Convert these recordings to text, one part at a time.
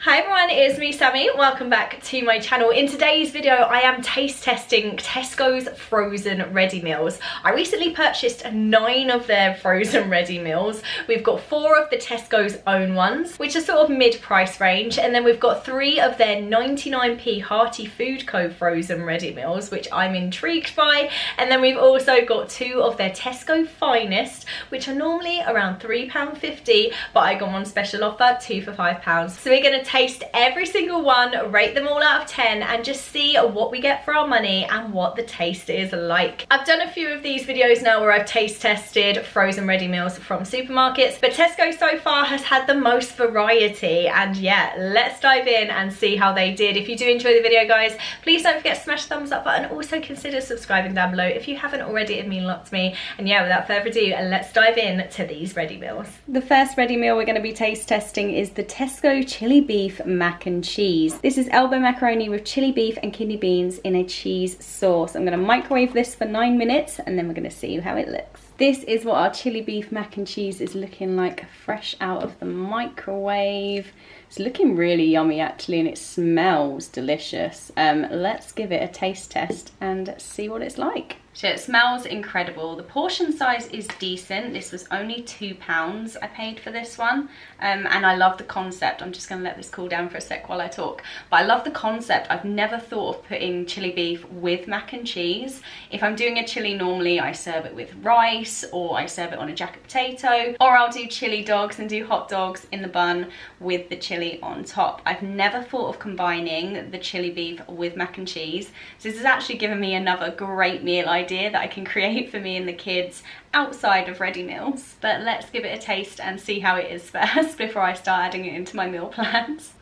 Hi everyone, it's me Sammy. Welcome back to my channel. In today's video I am taste testing Tesco's frozen ready meals. I recently purchased 9 of their frozen ready meals. We've got 4 of the Tesco's own ones, which are sort of mid-price range, and then we've got 3 of their 99p Hearty Food Co frozen ready meals, which I'm intrigued by, and then we've also got 2 of their Tesco Finest, which are normally around £3.50, but I got one special offer, 2 for £5. So we're going to taste every single one, rate them all out of 10, and just see what we get for our money and what the taste is like. I've done a few of these videos now where I've taste tested frozen ready meals from supermarkets, but Tesco so far has had the most variety, and yeah, let's dive in and see how they did. If you do enjoy the video, guys, please don't forget to smash the thumbs up button. Also consider subscribing down below if you haven't already. It'd mean a lot to me. And yeah, without further ado, let's dive in to these ready meals. The first ready meal we're going to be taste testing is the Tesco chili beef mac and cheese. This is elbow macaroni with chili beef and kidney beans in a cheese sauce. I'm going to microwave this for 9 minutes and then we're going to see how it looks. This is what our chili beef mac and cheese is looking like fresh out of the microwave. It's looking really yummy actually, and it smells delicious. Let's give it a taste test and see what it's like. So it smells incredible. The portion size is decent. This was only £2 I paid for this one. And I love the concept. I'm just gonna let this cool down for a sec while I talk. But I love the concept. I've never thought of putting chili beef with mac and cheese. If I'm doing a chili normally, I serve it with rice, or I serve it on a jacket potato, or I'll do chili dogs and do hot dogs in the bun with the chili on top. I've never thought of combining the chili beef with mac and cheese. So this has actually given me another great meal idea that I can create for me and the kids outside of ready meals. But let's give it a taste and see how it is first before I start adding it into my meal plans.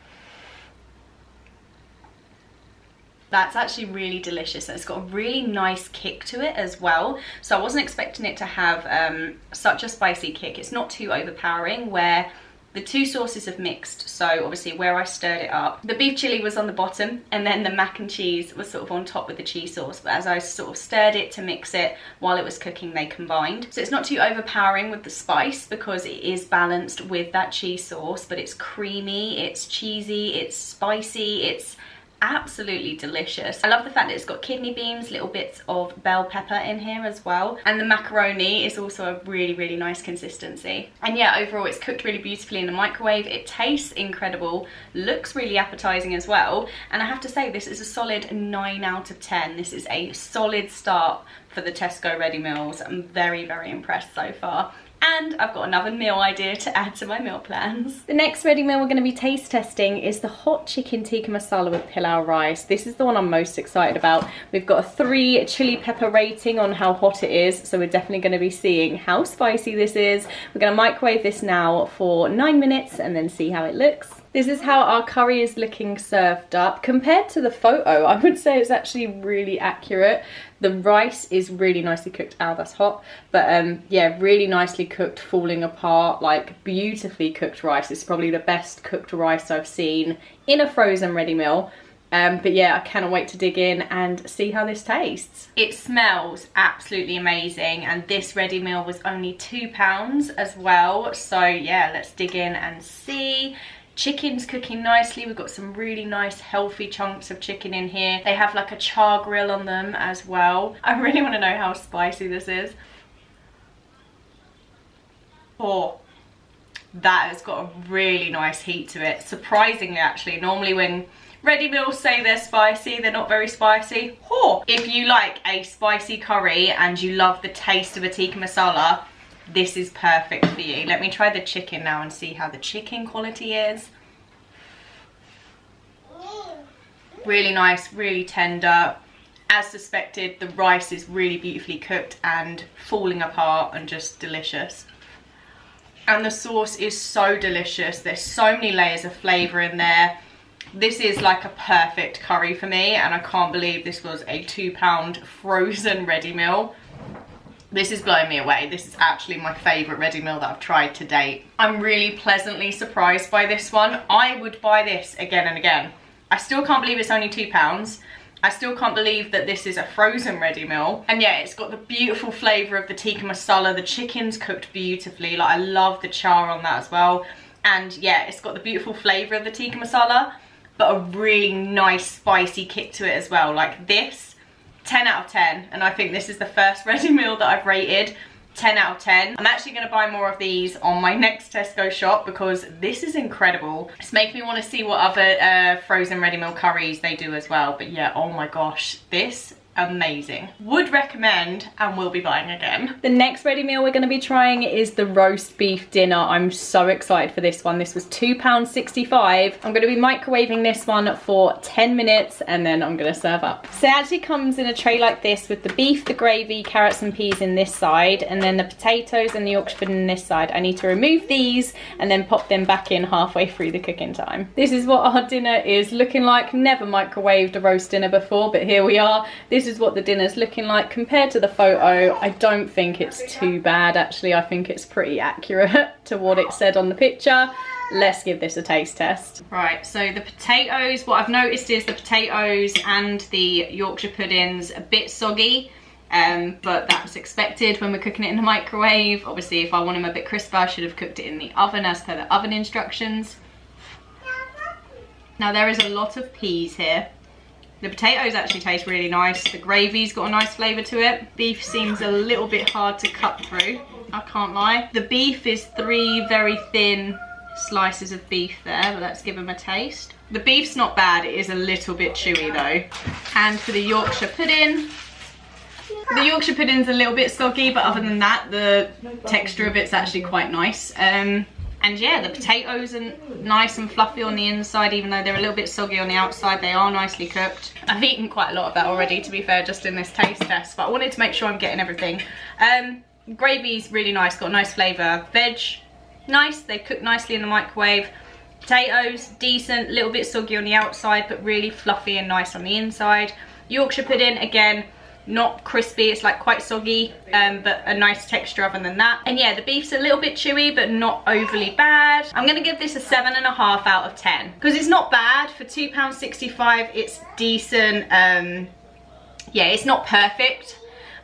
That's actually really delicious, and it's got a really nice kick to it as well. So I wasn't expecting it to have such a spicy kick. It's not too overpowering, where the 2 sauces have mixed. So obviously where I stirred it up, the beef chili was on the bottom and then the mac and cheese was sort of on top with the cheese sauce. But as I sort of stirred it to mix it while it was cooking, they combined. So it's not too overpowering with the spice because it is balanced with that cheese sauce, but it's creamy, it's cheesy, it's spicy, it's absolutely delicious. I love the fact that it's got kidney beans, little bits of bell pepper in here as well, and the macaroni is also a really nice consistency. And yeah, overall it's cooked really beautifully in the microwave. It tastes incredible, looks really appetizing as well, and I have to say this is a solid 9 out of 10. This is a solid start for the Tesco ready meals. I'm very impressed so far. And I've got another meal idea to add to my meal plans. The next ready meal we're going to be taste testing is the hot chicken tikka masala with pilau rice. This is the one I'm most excited about. We've got a 3 chili pepper rating on how hot it is, so we're definitely going to be seeing how spicy this is. We're going to microwave this now for 9 minutes and then see how it looks. This is how our curry is looking served up. Compared to the photo, I would say it's actually really accurate. The rice is really nicely cooked. Ow, that's hot. But yeah, really nicely cooked, falling apart, like beautifully cooked rice. It's probably the best cooked rice I've seen in a frozen ready meal. But yeah, I cannot wait to dig in and see how this tastes. It smells absolutely amazing, and this ready meal was only £2 as well. So yeah, let's dig in and see. Chicken's cooking nicely. We've got some really nice healthy chunks of chicken in here. They have like a char grill on them as well. I really want to know how spicy this is. Oh, that has got a really nice heat to it. Surprisingly, actually, normally when ready meals say they're spicy, they're not very spicy. Oh, if you like a spicy curry and you love the taste of a tikka masala, this is perfect for you. Let me try the chicken now and see how the chicken quality is. Really nice, really tender. As suspected, the rice is really beautifully cooked and falling apart and just delicious. And the sauce is so delicious. There's so many layers of flavour in there. This is like a perfect curry for me, and I can't believe this was a £2 frozen ready meal. This is blowing me away. This is actually my favourite ready meal that I've tried to date. I'm really pleasantly surprised by this one. I would buy this again and again. I still can't believe it's only £2. I still can't believe that this is a frozen ready meal. And yeah, it's got the beautiful flavour of the tikka masala. The chicken's cooked beautifully. Like, I love the char on that as well. And yeah, it's got the beautiful flavour of the tikka masala, but a really nice spicy kick to it as well. Like this, 10 out of 10. And I think this is the first ready meal that I've rated 10 out of 10. I'm actually going to buy more of these on my next Tesco shop because this is incredible. It's making me want to see what other frozen ready meal curries they do as well. But yeah, oh my gosh, this amazing. Would recommend and will be buying again. The next ready meal we're going to be trying is the roast beef dinner. I'm so excited for this one. This was £2.65. I'm going to be microwaving this one for 10 minutes and then I'm going to serve up. So it actually comes in a tray like this with the beef, the gravy, carrots and peas in this side, and then the potatoes and the Yorkshire pudding in this side. I need to remove these and then pop them back in halfway through the cooking time. This is what our dinner is looking like. Never microwaved a roast dinner before, but here we are. This is what the dinner's looking like compared to the photo. I don't think it's too bad actually. I think it's pretty accurate to what it said on the picture. Let's give this a taste test. Right, so the potatoes, what I've noticed is the potatoes and the Yorkshire pudding's a bit soggy, but that's expected when we're cooking it in the microwave. Obviously if I want them a bit crisper, I should have cooked it in the oven as per the oven instructions. Now there is a lot of peas here. The potatoes actually taste really nice. The gravy's got a nice flavour to it. Beef seems a little bit hard to cut through, I can't lie. The beef is 3 very thin slices of beef there, but let's give them a taste. The beef's not bad, it is a little bit chewy though. And for the Yorkshire pudding's a little bit soggy, but other than that, the texture of it's actually quite nice. And yeah, the potatoes are nice and fluffy on the inside, even though they're a little bit soggy on the outside. They are nicely cooked. I've eaten quite a lot of that already, to be fair, just in this taste test, but I wanted to make sure I'm getting everything. Gravy's really nice, got a nice flavour. Veg, nice, they cook nicely in the microwave. Potatoes, decent, a little bit soggy on the outside, but really fluffy and nice on the inside. Yorkshire pudding, again, not crispy, it's like quite soggy, but a nice texture other than that. And yeah, the beef's a little bit chewy, but not overly bad. I'm gonna give this a 7.5 out of 10, because it's not bad. For £2.65, it's decent. Yeah, it's not perfect,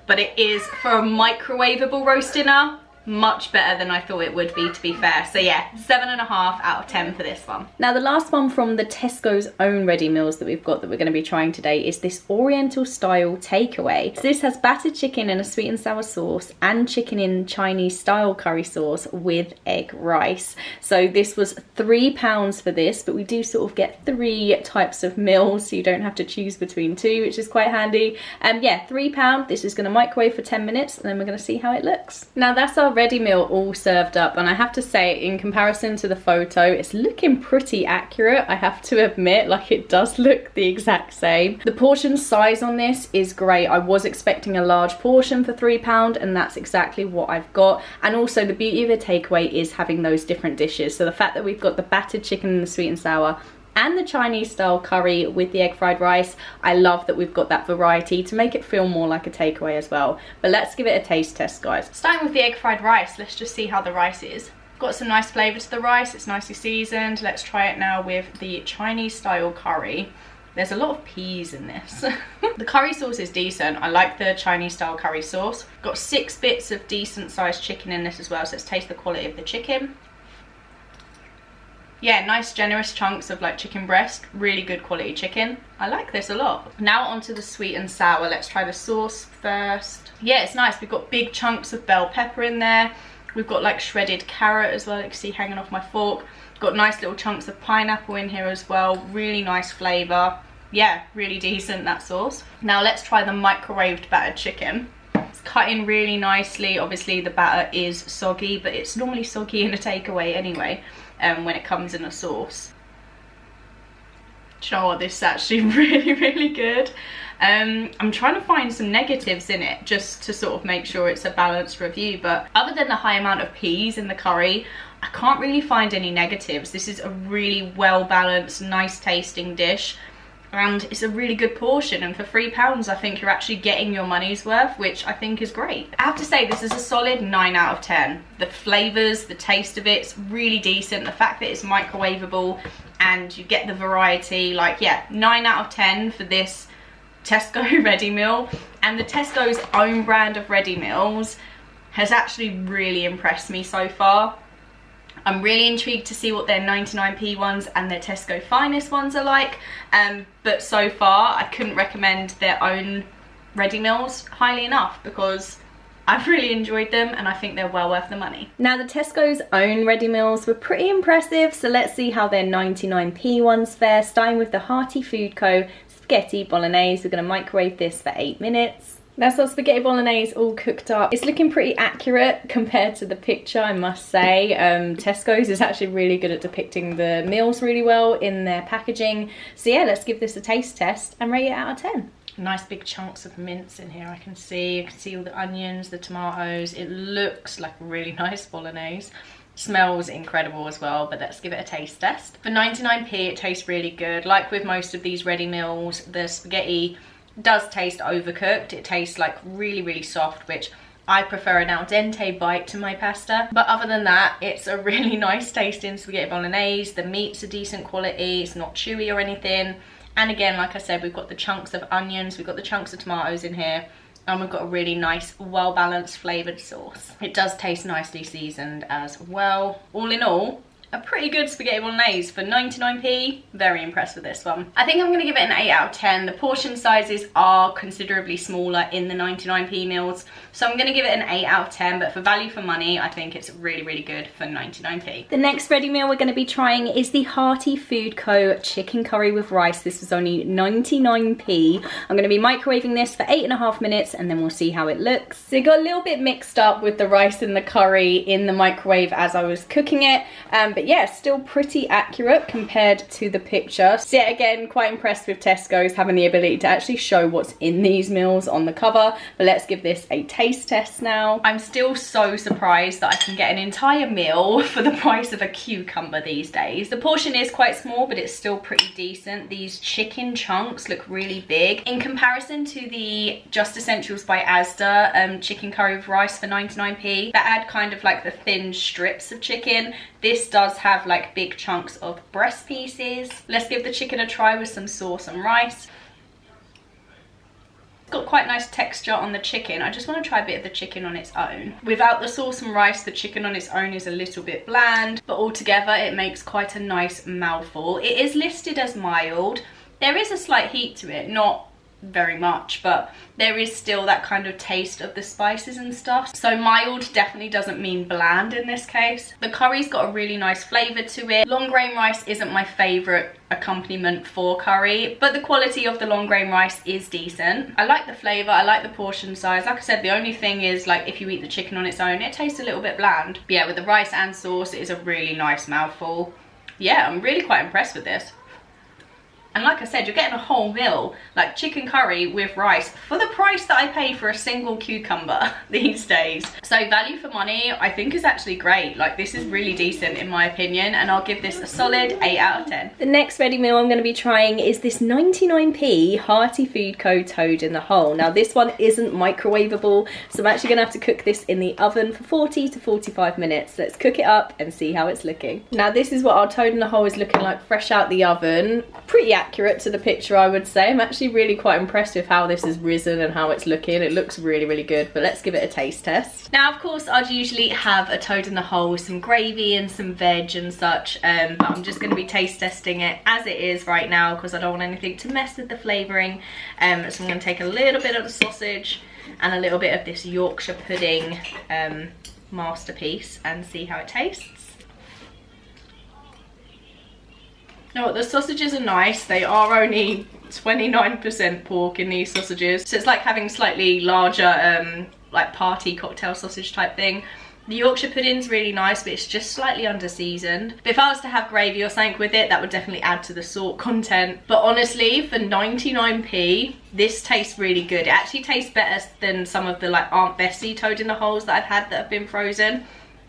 but it is, for a microwavable roast dinner, much better than I thought it would be, to be fair. So yeah, 7.5 out of 10 for this one. Now the last one from the Tesco's own ready meals that we've got that we're going to be trying today is this Oriental style takeaway. So this has battered chicken in a sweet and sour sauce and chicken in Chinese style curry sauce with egg rice. So this was £3 for this, but we do sort of get 3 types of meals, so you don't have to choose between 2, which is quite handy. Yeah, £3. This is going to microwave for 10 minutes and then we're going to see how it looks. Now that's our ready meal all served up, and I have to say, in comparison to the photo, it's looking pretty accurate. I have to admit, like, it does look the exact same. The portion size on this is great. I was expecting a large portion for £3 and that's exactly what I've got. And also the beauty of a takeaway is having those different dishes. So the fact that we've got the battered chicken and the sweet and sour and the Chinese style curry with the egg fried rice, I love that we've got that variety to make it feel more like a takeaway as well. But let's give it a taste test, guys. Starting with the egg fried rice, let's just see how the rice is. Got some nice flavour to the rice, it's nicely seasoned. Let's try it now with the Chinese style curry. There's a lot of peas in this. The curry sauce is decent. I like the Chinese style curry sauce. Got 6 bits of decent sized chicken in this as well, so let's taste the quality of the chicken. Yeah, nice generous chunks of like chicken breast, really good quality chicken. I like this a lot. Now onto the sweet and sour. Let's try the sauce first. Yeah, it's nice. We've got big chunks of bell pepper in there. We've got like shredded carrot as well, you can see hanging off my fork. Got nice little chunks of pineapple in here as well. Really nice flavour. Yeah, really decent, that sauce. Now let's try the microwaved battered chicken. It's cut in really nicely. Obviously the batter is soggy, but it's normally soggy in a takeaway anyway. When it comes in a sauce. Do you know what, this is actually really good. I'm trying to find some negatives in it just to sort of make sure it's a balanced review, but other than the high amount of peas in the curry, I can't really find any negatives. This is a really well balanced, nice tasting dish, and it's a really good portion, and for £3 I think you're actually getting your money's worth, which I think is great. I have to say this is a solid 9 out of 10. The flavours, the taste of it's really decent. The fact that it's microwavable and you get the variety, like, yeah, 9 out of 10 for this Tesco ready meal. And the Tesco's own brand of ready meals has actually really impressed me so far. I'm really intrigued to see what their 99p ones and their Tesco Finest ones are like, but so far I couldn't recommend their own ready meals highly enough, because I've really enjoyed them and I think they're well worth the money. Now the Tesco's own ready meals were pretty impressive, so let's see how their 99p ones fare, starting with the Hearty Food Co. Spaghetti Bolognese. We're going to microwave this for 8 minutes. That's our spaghetti bolognese all cooked up. It's looking pretty accurate compared to the picture, I must say. Tesco's is actually really good at depicting the meals really well in their packaging. So yeah, let's give this a taste test and rate it out of 10. Nice big chunks of mince in here. I can see all the onions, the tomatoes. It looks like a really nice bolognese. Smells incredible as well, but let's give it a taste test. For 99p, it tastes really good. Like with most of these ready meals, the spaghetti does taste overcooked. It tastes like really soft, which I prefer an al dente bite to my pasta. But other than that, it's a really nice tasting spaghetti bolognese. The meat's a decent quality. It's not chewy or anything. And again, like I said, we've got the chunks of onions, we've got the chunks of tomatoes in here, and we've got a really nice, well-balanced flavoured sauce. It does taste nicely seasoned as well. All in all, a pretty good spaghetti bolognese for 99p. Very impressed with this one. I think I'm going to give it an 8 out of 10. The portion sizes are considerably smaller in the 99p meals, so I'm going to give it an 8 out of 10, but for value for money, I think it's really good for 99p. The next ready meal we're going to be trying is the Hearty Food Co. Chicken Curry with Rice. This was only 99p. I'm going to be microwaving this for 8.5 minutes and then we'll see how it looks. So it got a little bit mixed up with the rice and the curry in the microwave as I was cooking it, but yeah, still pretty accurate compared to the picture. So yeah, again, quite impressed with Tesco's having the ability to actually show what's in these meals on the cover. But let's give this a taste test now. I'm still so surprised that I can get an entire meal for the price of a cucumber these days. The portion is quite small, but it's still pretty decent. These chicken chunks look really big. In comparison to the Just Essentials by Asda chicken curry with rice for 99p, that had kind of like the thin strips of chicken. This does have like big chunks of breast pieces. Let's give the chicken a try with some sauce and rice. It's got quite nice texture on the chicken. I just want to try a bit of the chicken on its own. Without the sauce and rice, the chicken on its own is a little bit bland, but altogether it makes quite a nice mouthful. It is listed as mild. There is a slight heat to it, not very much, but there is still that kind of taste of the spices and stuff. So mild definitely doesn't mean bland in this case. The curry's got a really nice flavour to it. Long grain rice isn't my favourite accompaniment for curry, but the quality of the long grain rice is decent. I like the flavour, I like the portion size. Like I said, the only thing is, like, if you eat the chicken on its own, it tastes a little bit bland. But yeah, with the rice and sauce, it is a really nice mouthful. Yeah, I'm really quite impressed with this. And like I said, you're getting a whole meal, like chicken curry with rice, for the price that I pay for a single cucumber these days. So value for money, I think, is actually great. Like, this is really decent in my opinion, and I'll give this a solid 8 out of 10. The next ready meal I'm going to be trying is this 99p Hearty Food Co. Toad in the Hole. Now this one isn't microwavable, so I'm actually going to have to cook this in the oven for 40 to 45 minutes. Let's cook it up and see how it's looking. Now this is what our Toad in the Hole is looking like fresh out the oven. Pretty accurate to the picture, I would say. I'm actually really quite impressed with how this has risen and how it's looking. It looks really good, but let's give it a taste test. Now of course I'd usually have a Toad in the Hole with some gravy and some veg and such, but I'm just going to be taste testing it as it is right now because I don't want anything to mess with the flavouring. So I'm going to take a little bit of the sausage and a little bit of this Yorkshire pudding masterpiece and see how it tastes. No, the sausages are nice. They are only 29% pork in these sausages, so it's like having slightly larger like party cocktail sausage type thing. The Yorkshire pudding's really nice, but it's just slightly under seasoned. But if I was to have gravy or something with it, that would definitely add to the salt content. But honestly, for 99p, this tastes really good. It actually tastes better than some of the like Aunt Bessie Toad in the Holes that I've had that have been frozen.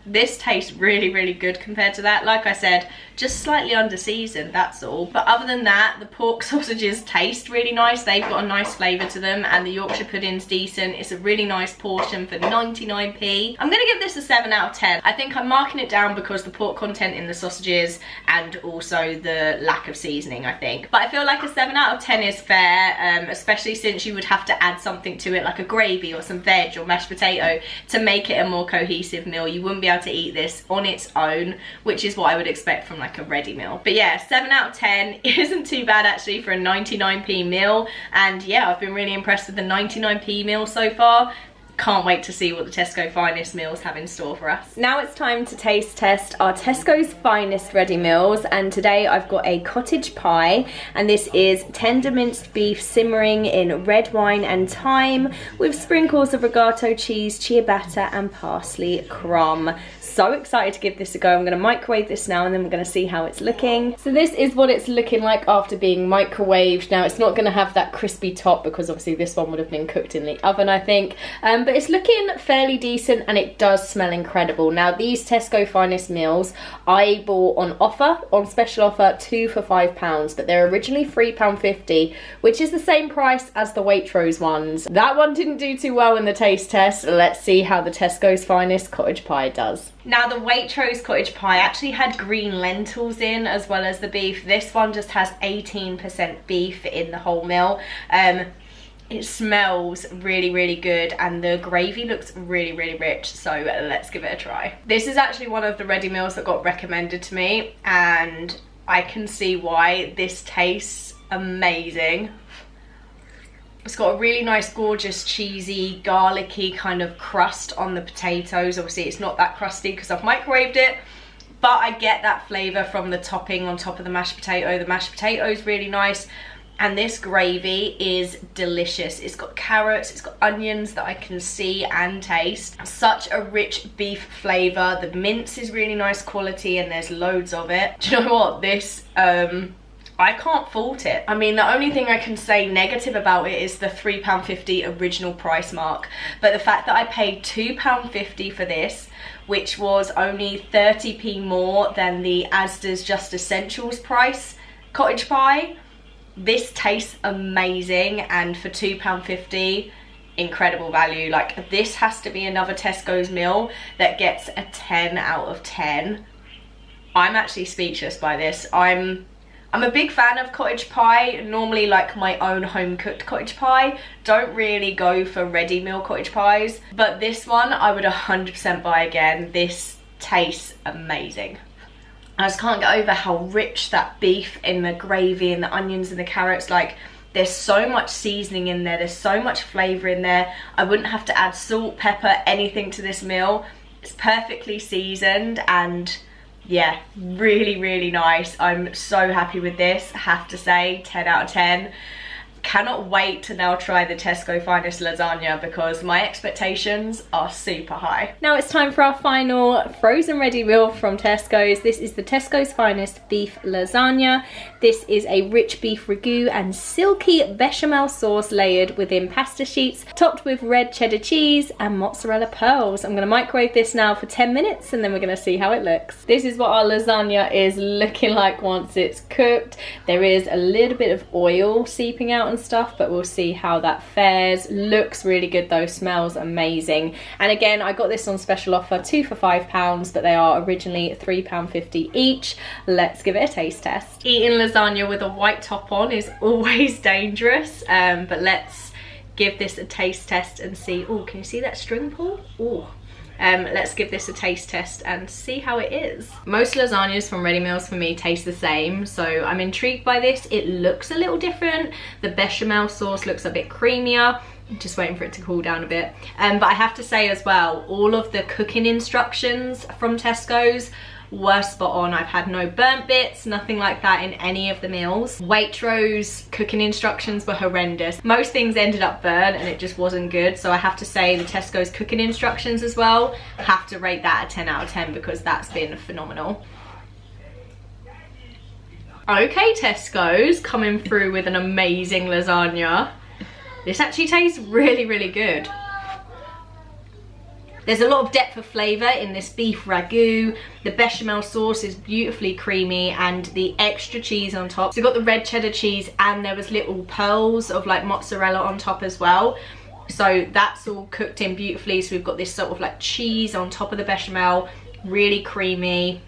This tastes really good compared to that. Like I said, just slightly under seasoned, that's all. But other than that, the pork sausages taste really nice. They've got a nice flavour to them, and the Yorkshire pudding's decent. It's a really nice portion for 99p. I'm gonna give this a 7 out of 10. I think I'm marking it down because the pork content in the sausages and also the lack of seasoning, I think. But I feel like a 7 out of 10 is fair, especially since you would have to add something to it, like a gravy or some veg or mashed potato, to make it a more cohesive meal. You wouldn't be able prefer to eat this on its own, which is what I would expect from like a ready meal. But yeah, 7 out of 10 isn't too bad actually for a 99p meal. And yeah, I've been really impressed with the 99p meal so far. Can't wait to see what the Tesco Finest meals have in store for us. Now it's time to taste test our Tesco's Finest ready meals, and today I've got a cottage pie, and this is tender minced beef simmering in red wine and thyme with sprinkles of regato cheese, ciabatta and parsley crumb. So excited to give this a go. I'm going to microwave this now and then we're going to see how it's looking. So this is what it's looking like after being microwaved. Now it's not going to have that crispy top because obviously this one would have been cooked in the oven, I think. But it's looking fairly decent and it does smell incredible. Now these Tesco Finest meals I bought on offer, on special offer, 2 for £5, but they're originally £3.50, which is the same price as the Waitrose ones. That one didn't do too well in the taste test. Let's see how the Tesco's Finest cottage pie does. Now the Waitrose cottage pie actually had green lentils in as well as the beef. This one just has 18% beef in the whole meal. It smells really, really good and the gravy looks really, really rich, so let's give it a try. This is actually one of the ready meals that got recommended to me and I can see why. This tastes amazing. It's got a really nice, gorgeous, cheesy, garlicky kind of crust on the potatoes. Obviously it's not that crusty because I've microwaved it, but I get that flavour from the topping on top of the mashed potato. The mashed potato is really nice. And this gravy is delicious. It's got carrots, it's got onions that I can see and taste. Such a rich beef flavour. The mince is really nice quality and there's loads of it. Do you know what? This, I can't fault it. I mean, the only thing I can say negative about it is the £3.50 original price mark. But the fact that I paid £2.50 for this, which was only 30p more than the Asda's Just Essentials price cottage pie, this tastes amazing, and for £2.50, incredible value. Like, this has to be another Tesco's meal that gets a 10 out of 10. I'm actually speechless by this. I'm a big fan of cottage pie. Normally like my own home cooked cottage pie. Don't really go for ready meal cottage pies, but this one I would 100% buy again. This tastes amazing. I just can't get over how rich that beef in the gravy and the onions and the carrots, like there's so much seasoning in there, there's so much flavour in there. I wouldn't have to add salt, pepper, anything to this meal. It's perfectly seasoned and yeah, really, really nice. I'm so happy with this, I have to say, 10 out of 10. Cannot wait to now try the Tesco Finest lasagna because my expectations are super high. Now it's time for our final frozen ready meal from Tesco's. This is the Tesco's Finest beef lasagna. This is a rich beef ragu and silky bechamel sauce layered within pasta sheets, topped with red cheddar cheese and mozzarella pearls. I'm going to microwave this now for 10 minutes and then we're going to see how it looks. This is what our lasagna is looking like once it's cooked. There is a little bit of oil seeping out and stuff, but we'll see how that fares. Looks really good though, smells amazing. And again, I got this on special offer, 2 for £5, but they are originally £3.50 each. Let's give it a taste test. Eating lasagna with a white top on is always dangerous, but let's give this a taste test and see. Oh, can you see that string pull? Oh. Let's give this a taste test and see how it is. Most lasagnas from ready meals for me taste the same, so I'm intrigued by this. It looks a little different. The bechamel sauce looks a bit creamier. I'm just waiting for it to cool down a bit. But I have to say as well, all of the cooking instructions from Tesco's were spot on. I've had no burnt bits, nothing like that in any of the meals. Waitrose cooking instructions were horrendous. Most things ended up burnt and it just wasn't good, so I have to say the Tesco's cooking instructions as well, have to rate that a 10 out of 10 because that's been phenomenal. Okay, Tesco's coming through with an amazing lasagna. This actually tastes really, really good. There's a lot of depth of flavour in this beef ragu. The bechamel sauce is beautifully creamy and the extra cheese on top. So you've got the red cheddar cheese and there was little pearls of like mozzarella on top as well. So that's all cooked in beautifully. So we've got this sort of like cheese on top of the bechamel, really creamy.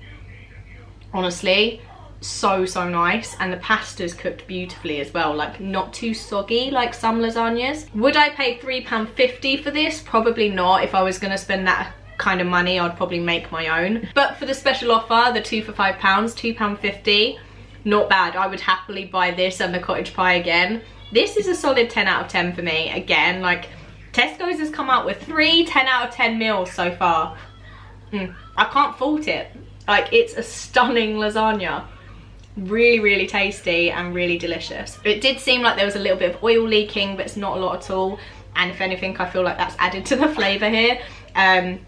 Honestly, so nice, and the pasta's cooked beautifully as well, like not too soggy like some lasagnas. Would I pay £3.50 for this? Probably not. If I was going to spend that kind of money, I'd probably make my own. But for the special offer, the 2 for £5, £2.50, not bad. I would happily buy this and the cottage pie again. This is a solid 10 out of 10 for me. Again, like, Tesco's has come out with 3 10 out of 10 meals so far. I can't fault it. Like, it's a stunning lasagna. Really, really tasty and really delicious. It did seem like there was a little bit of oil leaking, but it's not a lot at all. And if anything, I feel like that's added to the flavour here.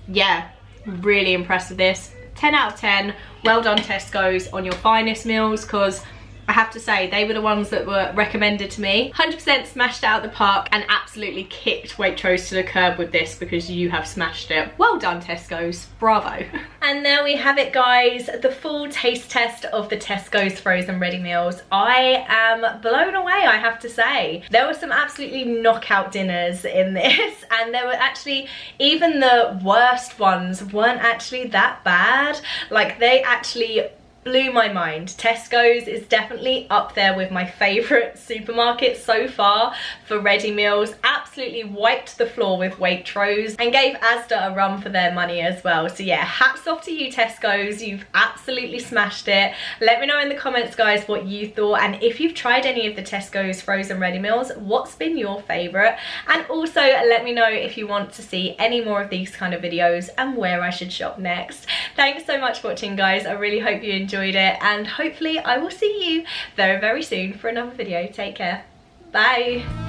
Yeah, really impressed with this. 10 out of 10. Well done, Tesco's, on your finest meals, because I have to say, they were the ones that were recommended to me. 100% smashed it out the park and absolutely kicked Waitrose to the curb with this, because you have smashed it. Well done, Tesco's. Bravo. And there we have it, guys. The full taste test of the Tesco's frozen ready meals. I am blown away, I have to say. There were some absolutely knockout dinners in this, and there were actually, even the worst ones weren't actually that bad. Like, they actually blew my mind. Tesco's is definitely up there with my favourite supermarkets so far for ready meals. Absolutely wiped the floor with Waitrose and gave Asda a run for their money as well. So yeah, hats off to you, Tesco's. You've absolutely smashed it. Let me know in the comments, guys, what you thought, and if you've tried any of the Tesco's frozen ready meals, what's been your favourite? And also let me know if you want to see any more of these kind of videos and where I should shop next. Thanks so much for watching, guys. I really hope you enjoyed it, and hopefully I will see you very, very soon for another video. Take care. Bye.